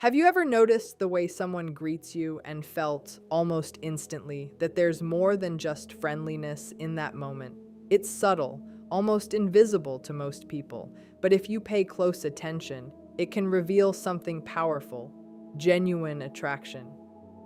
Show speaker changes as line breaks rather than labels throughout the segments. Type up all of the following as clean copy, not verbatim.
Have you ever noticed the way someone greets you and felt almost instantly that there's more than just friendliness in that moment? It's subtle, almost invisible to most people, but if you pay close attention, it can reveal something powerful, genuine attraction.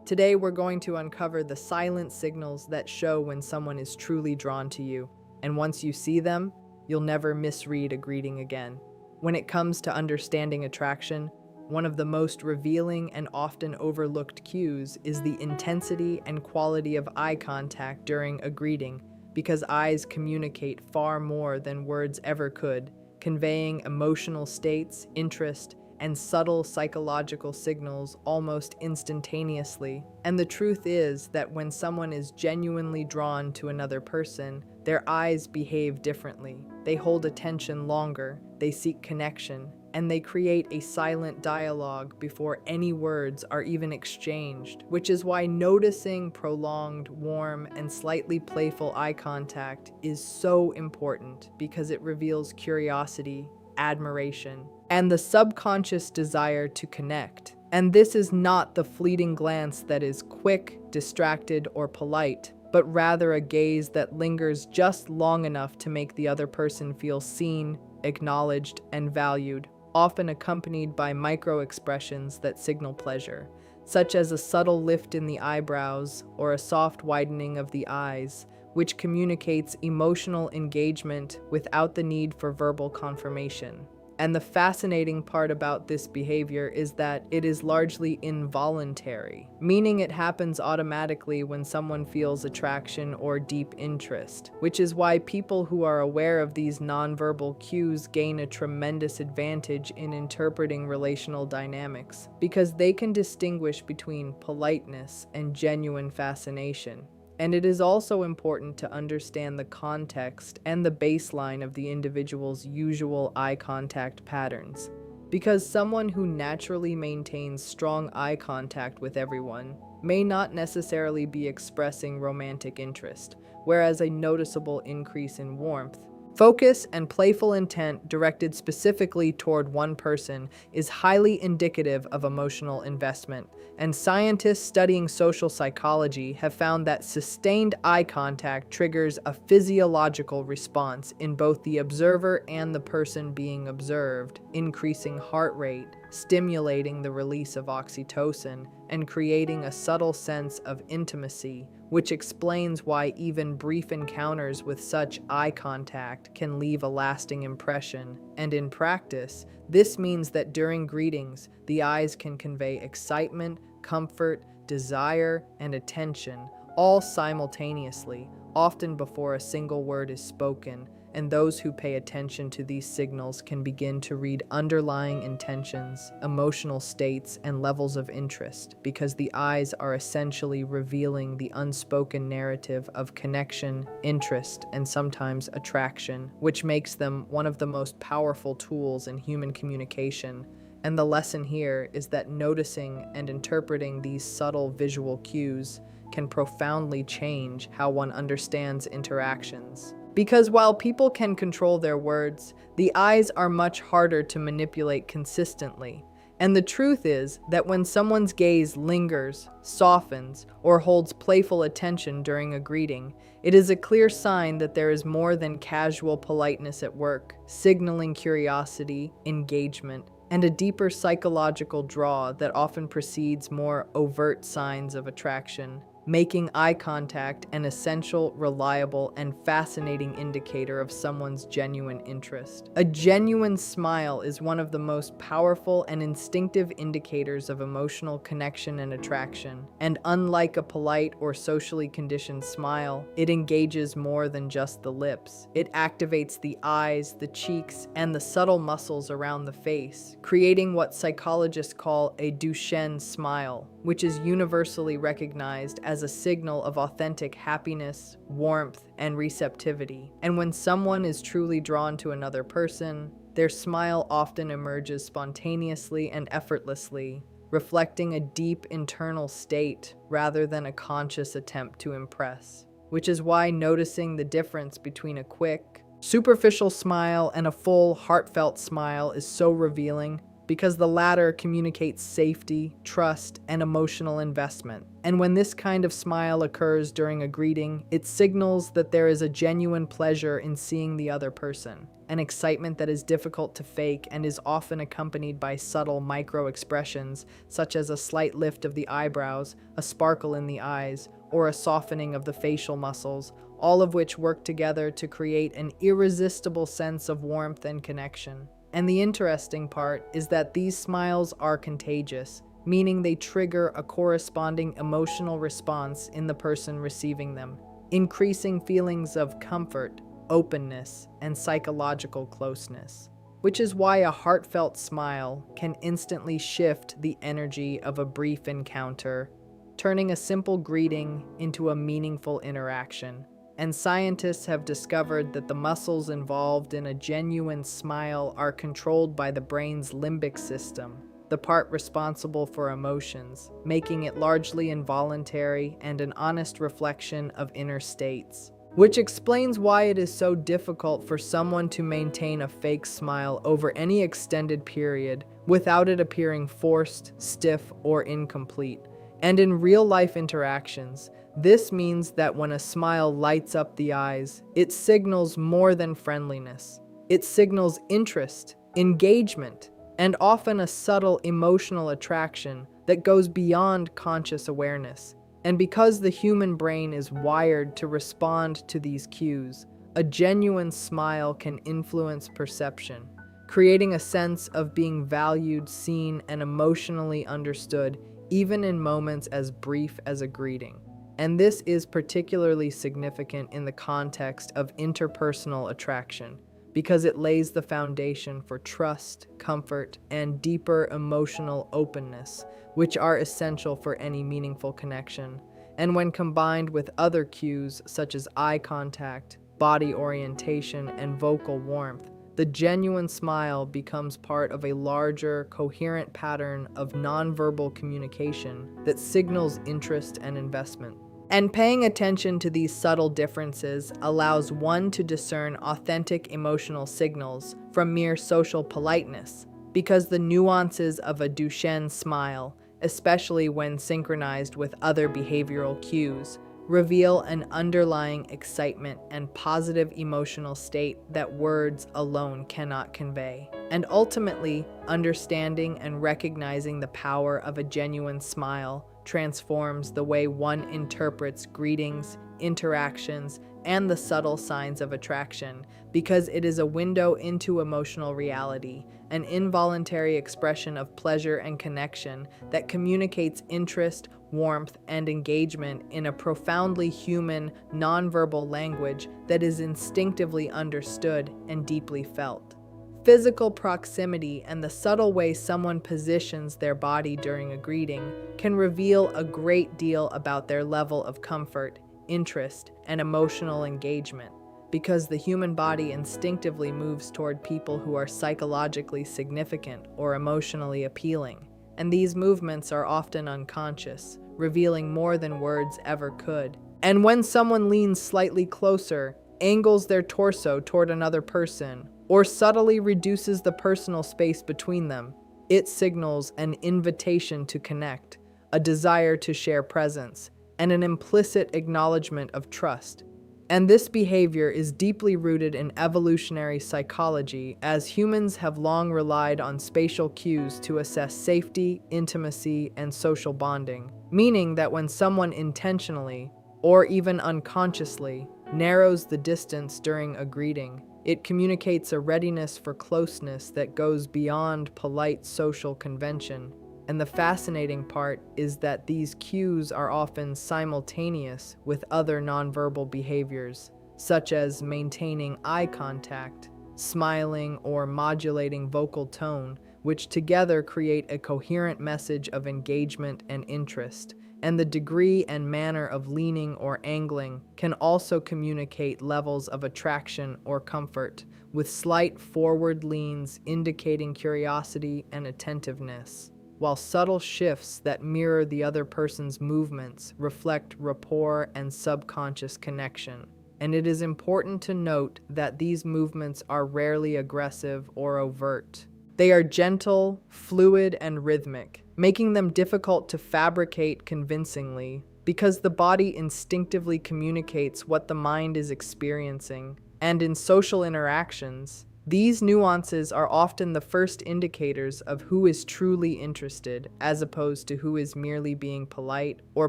Today, we're going to uncover the silent signals that show when someone is truly drawn to you, and once you see them, you'll never misread a greeting again. When it comes to understanding attraction, one of the most revealing and often overlooked cues is the intensity and quality of eye contact during a greeting, because eyes communicate far more than words ever could, conveying emotional states, interest, and subtle psychological signals almost instantaneously. And the truth is that when someone is genuinely drawn to another person, their eyes behave differently. They hold attention longer, they seek connection, and they create a silent dialogue before any words are even exchanged, which is why noticing prolonged, warm, and slightly playful eye contact is so important, because it reveals curiosity, admiration, and the subconscious desire to connect. And this is not the fleeting glance that is quick, distracted, or polite, but rather a gaze that lingers just long enough to make the other person feel seen, acknowledged, and valued, often accompanied by micro-expressions that signal pleasure, such as a subtle lift in the eyebrows or a soft widening of the eyes, which communicates emotional engagement without the need for verbal confirmation. And the fascinating part about this behavior is that it is largely involuntary, meaning it happens automatically when someone feels attraction or deep interest, which is why people who are aware of these nonverbal cues gain a tremendous advantage in interpreting relational dynamics, because they can distinguish between politeness and genuine fascination. And it is also important to understand the context and the baseline of the individual's usual eye contact patterns. Because someone who naturally maintains strong eye contact with everyone may not necessarily be expressing romantic interest, whereas a noticeable increase in warmth, focus, and playful intent directed specifically toward one person is highly indicative of emotional investment. And scientists studying social psychology have found that sustained eye contact triggers a physiological response in both the observer and the person being observed, increasing heart rate, stimulating the release of oxytocin, and creating a subtle sense of intimacy, which explains why even brief encounters with such eye contact can leave a lasting impression. And in practice, this means that during greetings, the eyes can convey excitement, comfort, desire, and attention, all simultaneously, often before a single word is spoken. And those who pay attention to these signals can begin to read underlying intentions, emotional states, and levels of interest, because the eyes are essentially revealing the unspoken narrative of connection, interest, and sometimes attraction, which makes them one of the most powerful tools in human communication. And the lesson here is that noticing and interpreting these subtle visual cues can profoundly change how one understands interactions. Because while people can control their words, the eyes are much harder to manipulate consistently. And the truth is that when someone's gaze lingers, softens, or holds playful attention during a greeting, it is a clear sign that there is more than casual politeness at work, signaling curiosity, engagement, and a deeper psychological draw that often precedes more overt signs of attraction, making eye contact an essential, reliable, and fascinating indicator of someone's genuine interest. A genuine smile is one of the most powerful and instinctive indicators of emotional connection and attraction. And unlike a polite or socially conditioned smile, it engages more than just the lips. It activates the eyes, the cheeks, and the subtle muscles around the face, creating what psychologists call a Duchenne smile, which is universally recognized as a signal of authentic happiness, warmth, and receptivity. And when someone is truly drawn to another person, their smile often emerges spontaneously and effortlessly, reflecting a deep internal state rather than a conscious attempt to impress. Which is why noticing the difference between a quick, superficial smile and a full, heartfelt smile is so revealing, because the latter communicates safety, trust, and emotional investment. And when this kind of smile occurs during a greeting, it signals that there is a genuine pleasure in seeing the other person, an excitement that is difficult to fake and is often accompanied by subtle micro-expressions, such as a slight lift of the eyebrows, a sparkle in the eyes, or a softening of the facial muscles, all of which work together to create an irresistible sense of warmth and connection. And the interesting part is that these smiles are contagious, meaning they trigger a corresponding emotional response in the person receiving them, increasing feelings of comfort, openness, and psychological closeness. Which is why a heartfelt smile can instantly shift the energy of a brief encounter, turning a simple greeting into a meaningful interaction. And scientists have discovered that the muscles involved in a genuine smile are controlled by the brain's limbic system, the part responsible for emotions, making it largely involuntary and an honest reflection of inner states. Which explains why it is so difficult for someone to maintain a fake smile over any extended period without it appearing forced, stiff, or incomplete. And in real-life interactions, this means that when a smile lights up the eyes, it signals more than friendliness. It signals interest, engagement, and often a subtle emotional attraction that goes beyond conscious awareness. And because the human brain is wired to respond to these cues, a genuine smile can influence perception, creating a sense of being valued, seen, and emotionally understood, even in moments as brief as a greeting. And this is particularly significant in the context of interpersonal attraction, because it lays the foundation for trust, comfort, and deeper emotional openness, which are essential for any meaningful connection. And when combined with other cues such as eye contact, body orientation, and vocal warmth, the genuine smile becomes part of a larger, coherent pattern of nonverbal communication that signals interest and investment. And paying attention to these subtle differences allows one to discern authentic emotional signals from mere social politeness, because the nuances of a Duchenne smile, especially when synchronized with other behavioral cues, reveal an underlying excitement and positive emotional state that words alone cannot convey. And ultimately, understanding and recognizing the power of a genuine smile transforms the way one interprets greetings, interactions, and the subtle signs of attraction, because it is a window into emotional reality, an involuntary expression of pleasure and connection that communicates interest, warmth, and engagement in a profoundly human, nonverbal language that is instinctively understood and deeply felt. Physical proximity and the subtle way someone positions their body during a greeting can reveal a great deal about their level of comfort, interest, and emotional engagement, because the human body instinctively moves toward people who are psychologically significant or emotionally appealing, and these movements are often unconscious, revealing more than words ever could. And when someone leans slightly closer, angles their torso toward another person, or subtly reduces the personal space between them, it signals an invitation to connect, a desire to share presence, and an implicit acknowledgement of trust. And this behavior is deeply rooted in evolutionary psychology, as humans have long relied on spatial cues to assess safety, intimacy, and social bonding, meaning that when someone intentionally, or even unconsciously, narrows the distance during a greeting, it communicates a readiness for closeness that goes beyond polite social convention. And the fascinating part is that these cues are often simultaneous with other nonverbal behaviors, such as maintaining eye contact, smiling, or modulating vocal tone, which together create a coherent message of engagement and interest. And the degree and manner of leaning or angling can also communicate levels of attraction or comfort, with slight forward leans indicating curiosity and attentiveness, while subtle shifts that mirror the other person's movements reflect rapport and subconscious connection. And it is important to note that these movements are rarely aggressive or overt. They are gentle, fluid, and rhythmic, making them difficult to fabricate convincingly because the body instinctively communicates what the mind is experiencing. And in social interactions, these nuances are often the first indicators of who is truly interested, as opposed to who is merely being polite or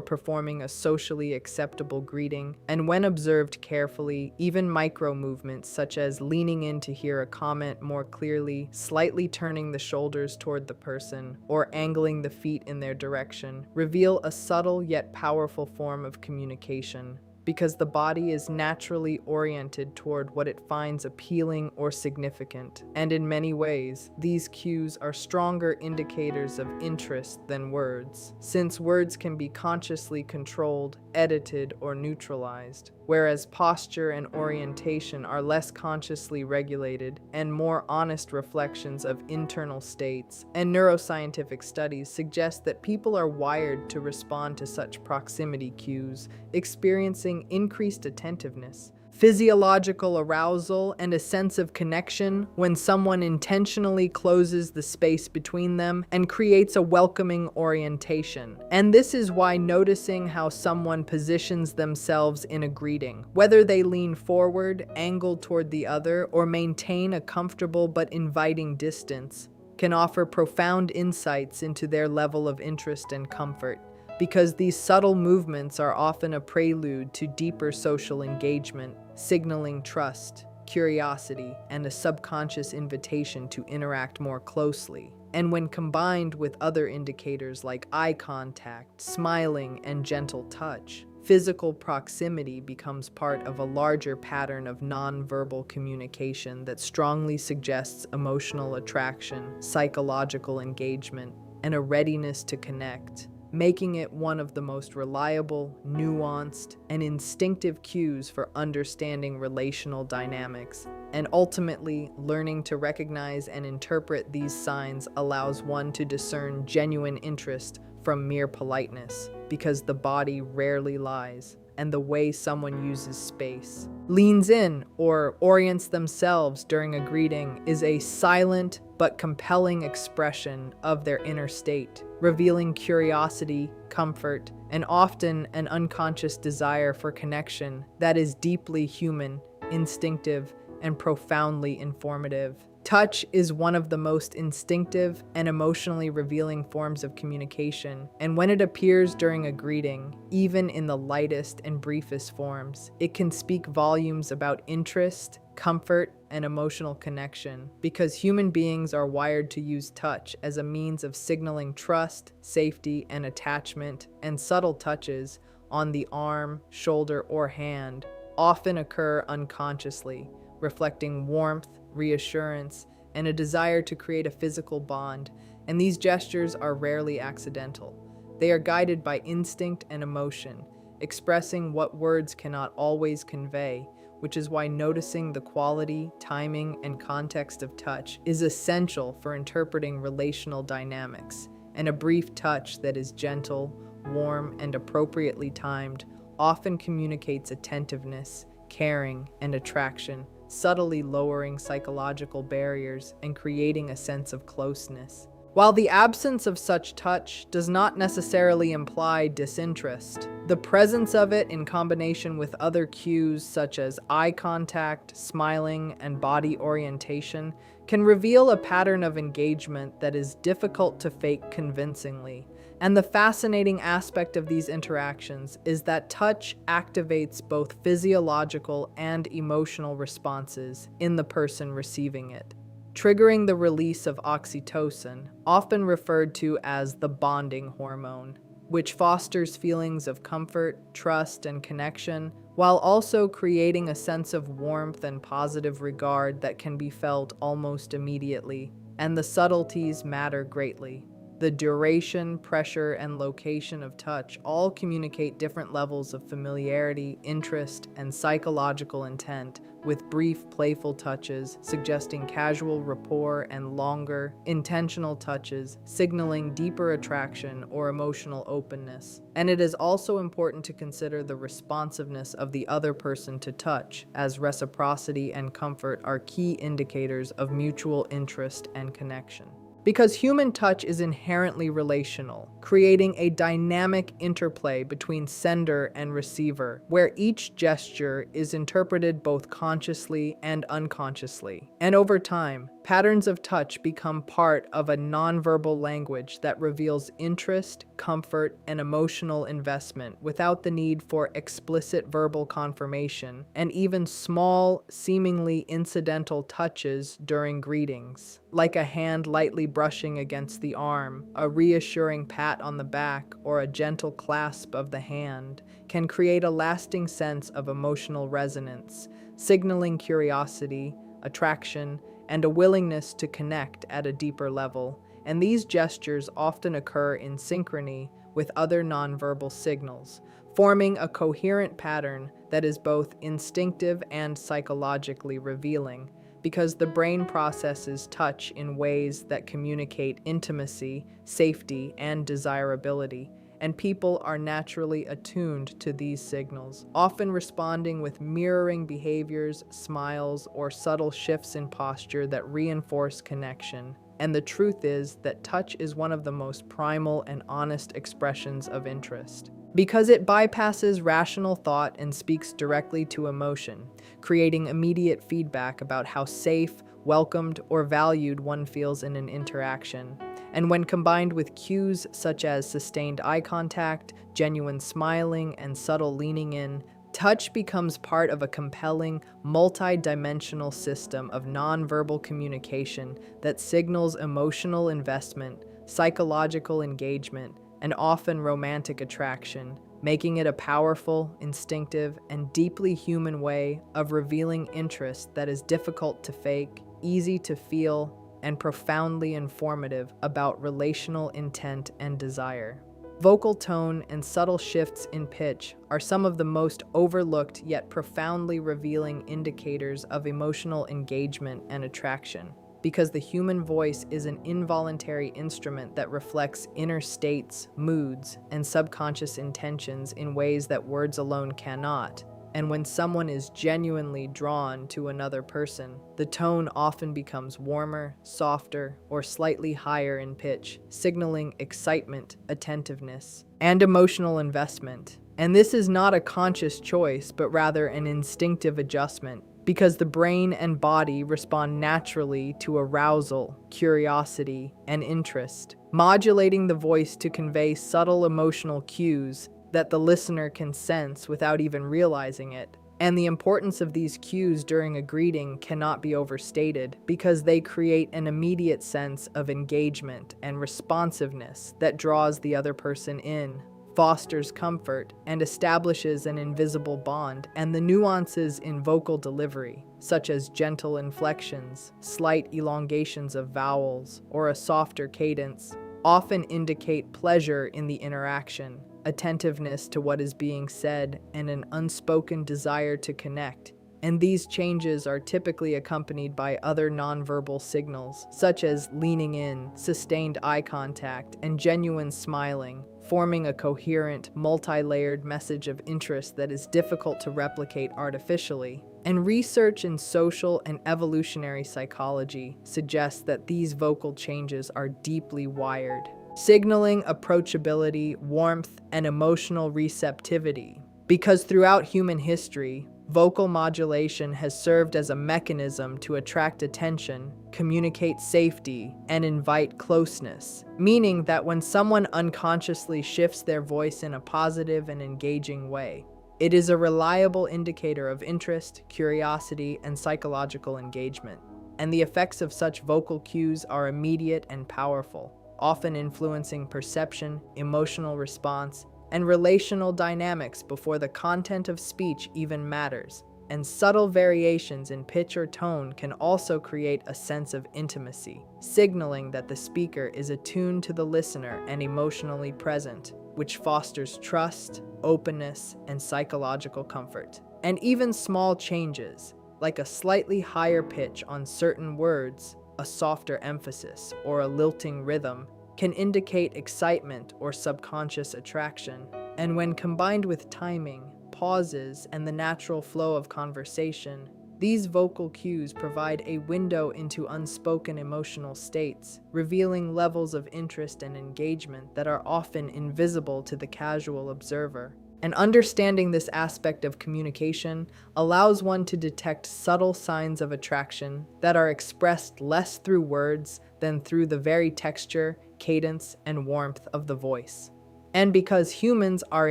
performing a socially acceptable greeting. And when observed carefully, even micro movements such as leaning in to hear a comment more clearly, slightly turning the shoulders toward the person, or angling the feet in their direction, reveal a subtle yet powerful form of communication, because the body is naturally oriented toward what it finds appealing or significant. And in many ways, these cues are stronger indicators of interest than words, since words can be consciously controlled, edited, or neutralized, whereas posture and orientation are less consciously regulated and more honest reflections of internal states. And neuroscientific studies suggest that people are wired to respond to such proximity cues, experiencing increased attentiveness, physiological arousal, and a sense of connection when someone intentionally closes the space between them and creates a welcoming orientation. And this is why noticing how someone positions themselves in a greeting, whether they lean forward, angle toward the other, or maintain a comfortable but inviting distance, can offer profound insights into their level of interest and comfort, because these subtle movements are often a prelude to deeper social engagement, signaling trust, curiosity, and a subconscious invitation to interact more closely. And when combined with other indicators like eye contact, smiling, and gentle touch, physical proximity becomes part of a larger pattern of nonverbal communication that strongly suggests emotional attraction, psychological engagement, and a readiness to connect, making it one of the most reliable, nuanced, and instinctive cues for understanding relational dynamics. And ultimately, learning to recognize and interpret these signs allows one to discern genuine interest from mere politeness, because the body rarely lies, and the way someone uses space, leans in, or orients themselves during a greeting is a silent but compelling expression of their inner state, revealing curiosity, comfort, and often an unconscious desire for connection that is deeply human, instinctive, and profoundly informative. Touch is one of the most instinctive and emotionally revealing forms of communication, and when it appears during a greeting, even in the lightest and briefest forms, it can speak volumes about interest, comfort, and emotional connection, because human beings are wired to use touch as a means of signaling trust, safety, and attachment, and subtle touches on the arm, shoulder, or hand often occur unconsciously, reflecting warmth, reassurance, and a desire to create a physical bond. And these gestures are rarely accidental. They are guided by instinct and emotion, expressing what words cannot always convey, which is why noticing the quality, timing, and context of touch is essential for interpreting relational dynamics. And a brief touch that is gentle, warm, and appropriately timed often communicates attentiveness, caring, and attraction, subtly lowering psychological barriers and creating a sense of closeness. While the absence of such touch does not necessarily imply disinterest, the presence of it in combination with other cues such as eye contact, smiling, and body orientation can reveal a pattern of engagement that is difficult to fake convincingly. And the fascinating aspect of these interactions is that touch activates both physiological and emotional responses in the person receiving it, triggering the release of oxytocin, often referred to as the bonding hormone, which fosters feelings of comfort, trust, and connection, while also creating a sense of warmth and positive regard that can be felt almost immediately. And the subtleties matter greatly, The duration, pressure, and location of touch all communicate different levels of familiarity, interest, and psychological intent, with brief, playful touches suggesting casual rapport and longer, intentional touches signaling deeper attraction or emotional openness. And it is also important to consider the responsiveness of the other person to touch, as reciprocity and comfort are key indicators of mutual interest and connection. Because human touch is inherently relational, creating a dynamic interplay between sender and receiver, where each gesture is interpreted both consciously and unconsciously. And over time, patterns of touch become part of a nonverbal language that reveals interest, comfort, and emotional investment without the need for explicit verbal confirmation, and even small, seemingly incidental touches during greetings, like a hand lightly brushing against the arm, a reassuring pat on the back, or a gentle clasp of the hand, can create a lasting sense of emotional resonance, signaling curiosity, attraction, and a willingness to connect at a deeper level. And these gestures often occur in synchrony with other nonverbal signals, forming a coherent pattern that is both instinctive and psychologically revealing, because the brain processes touch in ways that communicate intimacy, safety, and desirability, and people are naturally attuned to these signals, often responding with mirroring behaviors, smiles, or subtle shifts in posture that reinforce connection. And the truth is that touch is one of the most primal and honest expressions of interest, because it bypasses rational thought and speaks directly to emotion, creating immediate feedback about how safe, welcomed, or valued one feels in an interaction. And when combined with cues such as sustained eye contact, genuine smiling, and subtle leaning in, touch becomes part of a compelling, multi-dimensional system of nonverbal communication that signals emotional investment, psychological engagement, and often romantic attraction, making it a powerful, instinctive, and deeply human way of revealing interest that is difficult to fake, easy to feel, and profoundly informative about relational intent and desire. Vocal tone and subtle shifts in pitch are some of the most overlooked yet profoundly revealing indicators of emotional engagement and attraction, because the human voice is an involuntary instrument that reflects inner states, moods, and subconscious intentions in ways that words alone cannot. And when someone is genuinely drawn to another person, the tone often becomes warmer, softer, or slightly higher in pitch, signaling excitement, attentiveness, and emotional investment. And this is not a conscious choice, but rather an instinctive adjustment, because the brain and body respond naturally to arousal, curiosity, and interest, modulating the voice to convey subtle emotional cues that the listener can sense without even realizing it. And the importance of these cues during a greeting cannot be overstated, because they create an immediate sense of engagement and responsiveness that draws the other person in, fosters comfort, and establishes an invisible bond. And the nuances in vocal delivery, such as gentle inflections, slight elongations of vowels, or a softer cadence, often indicate pleasure in the interaction, attentiveness to what is being said, and an unspoken desire to connect. And these changes are typically accompanied by other nonverbal signals, such as leaning in, sustained eye contact, and genuine smiling, forming a coherent, multi-layered message of interest that is difficult to replicate artificially. And research in social and evolutionary psychology suggests that these vocal changes are deeply wired, signaling approachability, warmth, and emotional receptivity. Because throughout human history, vocal modulation has served as a mechanism to attract attention, communicate safety, and invite closeness, meaning that when someone unconsciously shifts their voice in a positive and engaging way, it is a reliable indicator of interest, curiosity, and psychological engagement. And the effects of such vocal cues are immediate and powerful, often influencing perception, emotional response, and relational dynamics before the content of speech even matters. and subtle variations in pitch or tone can also create a sense of intimacy, signaling that the speaker is attuned to the listener and emotionally present, which fosters trust, openness, and psychological comfort. And even small changes, like a slightly higher pitch on certain words, a softer emphasis, or a lilting rhythm, can indicate excitement or subconscious attraction. And when combined with timing, pauses, and the natural flow of conversation, these vocal cues provide a window into unspoken emotional states, revealing levels of interest and engagement that are often invisible to the casual observer. And understanding this aspect of communication allows one to detect subtle signs of attraction that are expressed less through words than through the very texture, cadence, and warmth of the voice. And because humans are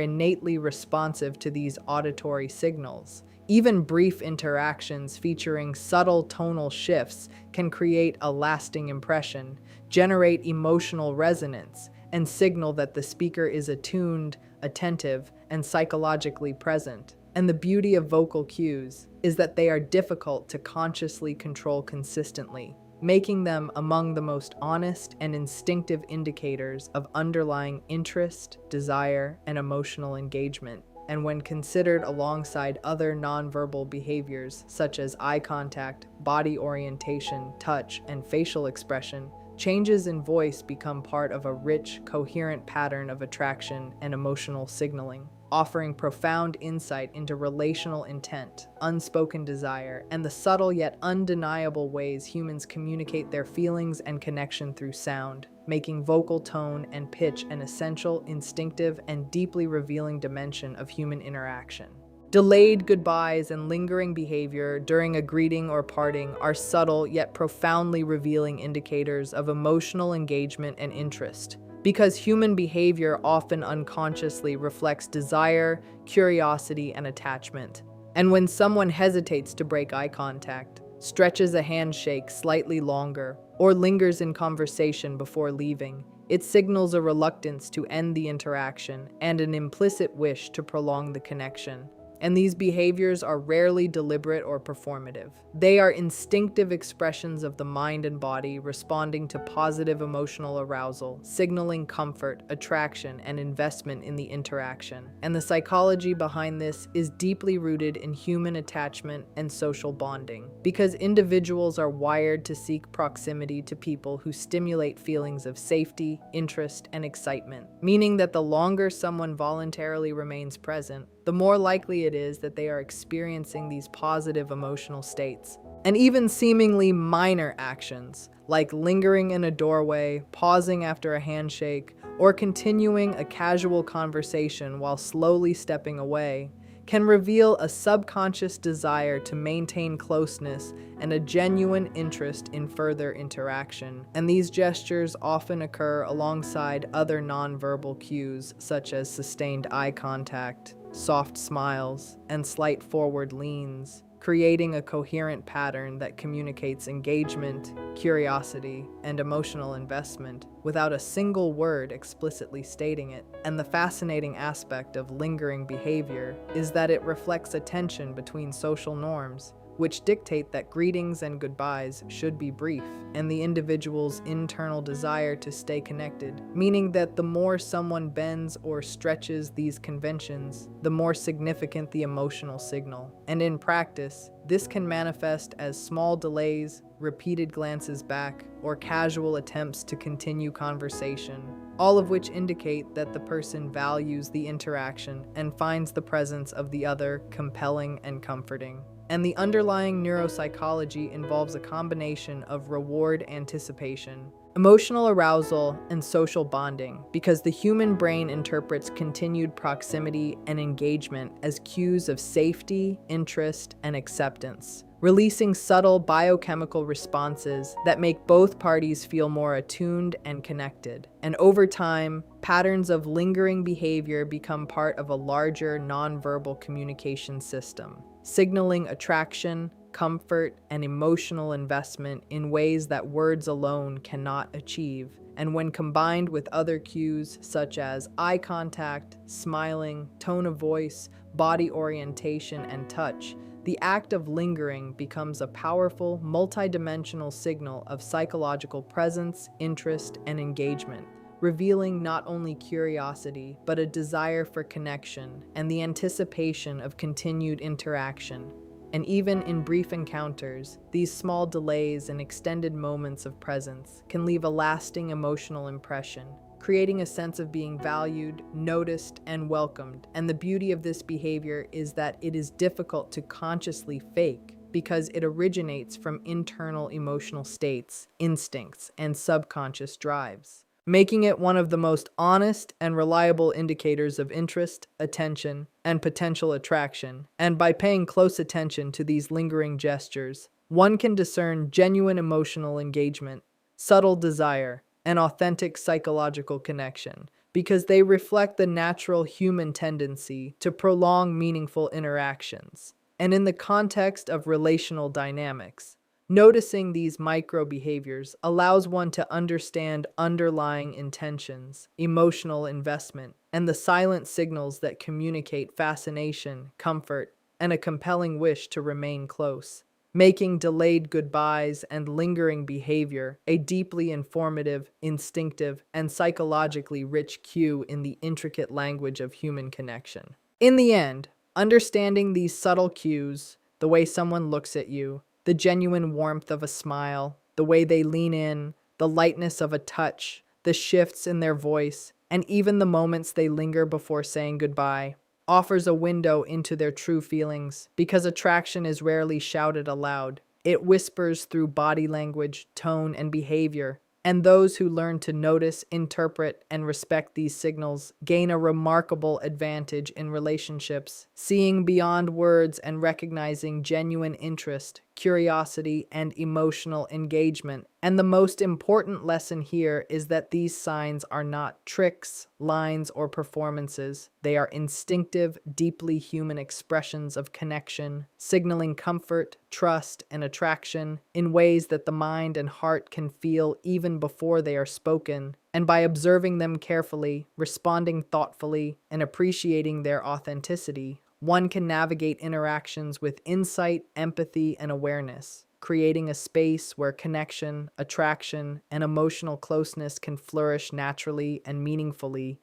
innately responsive to these auditory signals, even brief interactions featuring subtle tonal shifts can create a lasting impression, generate emotional resonance, and signal that the speaker is attuned, attentive, and psychologically present. And the beauty of vocal cues is that they are difficult to consciously control consistently, making them among the most honest and instinctive indicators of underlying interest, desire, and emotional engagement. And when considered alongside other nonverbal behaviors such as eye contact, body orientation, touch, and facial expression, changes in voice become part of a rich, coherent pattern of attraction and emotional signaling, offering profound insight into relational intent, unspoken desire, and the subtle yet undeniable ways humans communicate their feelings and connection through sound, making vocal tone and pitch an essential, instinctive, and deeply revealing dimension of human interaction. Delayed goodbyes and lingering behavior during a greeting or parting are subtle yet profoundly revealing indicators of emotional engagement and interest, because human behavior often unconsciously reflects desire, curiosity, and attachment. And when someone hesitates to break eye contact, stretches a handshake slightly longer, or lingers in conversation before leaving, it signals a reluctance to end the interaction and an implicit wish to prolong the connection. And these behaviors are rarely deliberate or performative. They are instinctive expressions of the mind and body responding to positive emotional arousal, signaling comfort, attraction, and investment in the interaction. And the psychology behind this is deeply rooted in human attachment and social bonding, because individuals are wired to seek proximity to people who stimulate feelings of safety, interest, and excitement, meaning that the longer someone voluntarily remains present, the more likely it is that they are experiencing these positive emotional states. And even seemingly minor actions, like lingering in a doorway, pausing after a handshake, or continuing a casual conversation while slowly stepping away, can reveal a subconscious desire to maintain closeness and a genuine interest in further interaction. And these gestures often occur alongside other nonverbal cues such as sustained eye contact, soft smiles, and slight forward leans, creating a coherent pattern that communicates engagement, curiosity, and emotional investment without a single word explicitly stating it. And the fascinating aspect of lingering behavior is that it reflects a tension between social norms, which dictate that greetings and goodbyes should be brief, and the individual's internal desire to stay connected, meaning that the more someone bends or stretches these conventions, the more significant the emotional signal. And in practice, this can manifest as small delays, repeated glances back, or casual attempts to continue conversation, all of which indicate that the person values the interaction and finds the presence of the other compelling and comforting. And the underlying neuropsychology involves a combination of reward anticipation, emotional arousal, and social bonding, because the human brain interprets continued proximity and engagement as cues of safety, interest, and acceptance, releasing subtle biochemical responses that make both parties feel more attuned and connected. And over time, patterns of lingering behavior become part of a larger nonverbal communication system, signaling attraction, comfort, and emotional investment in ways that words alone cannot achieve. And when combined with other cues such as eye contact, smiling, tone of voice, body orientation, and touch, The act of lingering becomes a powerful, multidimensional signal of psychological presence, interest, and engagement, revealing not only curiosity, but a desire for connection and the anticipation of continued interaction. And even in brief encounters, these small delays and extended moments of presence can leave a lasting emotional impression, creating a sense of being valued, noticed, and welcomed. And the beauty of this behavior is that it is difficult to consciously fake because it originates from internal emotional states, instincts, and subconscious drives, making it one of the most honest and reliable indicators of interest, attention, and potential attraction. And by paying close attention to these lingering gestures, one can discern genuine emotional engagement, subtle desire, and authentic psychological connection, because they reflect the natural human tendency to prolong meaningful interactions. And in the context of relational dynamics, noticing these micro behaviors allows one to understand underlying intentions, emotional investment, and the silent signals that communicate fascination, comfort, and a compelling wish to remain close, making delayed goodbyes and lingering behavior a deeply informative, instinctive, and psychologically rich cue in the intricate language of human connection. In the end, understanding these subtle cues, the way someone looks at you, the genuine warmth of a smile, the way they lean in, the lightness of a touch, the shifts in their voice, and even the moments they linger before saying goodbye, offers a window into their true feelings, because attraction is rarely shouted aloud. It whispers through body language, tone, and behavior. And those who learn to notice, interpret, and respect these signals gain a remarkable advantage in relationships, seeing beyond words and recognizing genuine interest, curiosity, and emotional engagement. And the most important lesson here is that these signs are not tricks, lines, or performances. They are instinctive, deeply human expressions of connection, signaling comfort, trust, and attraction in ways that the mind and heart can feel even before they are spoken. And by observing them carefully, responding thoughtfully, and appreciating their authenticity, one can navigate interactions with insight, empathy, and awareness, creating a space where connection, attraction, and emotional closeness can flourish naturally and meaningfully,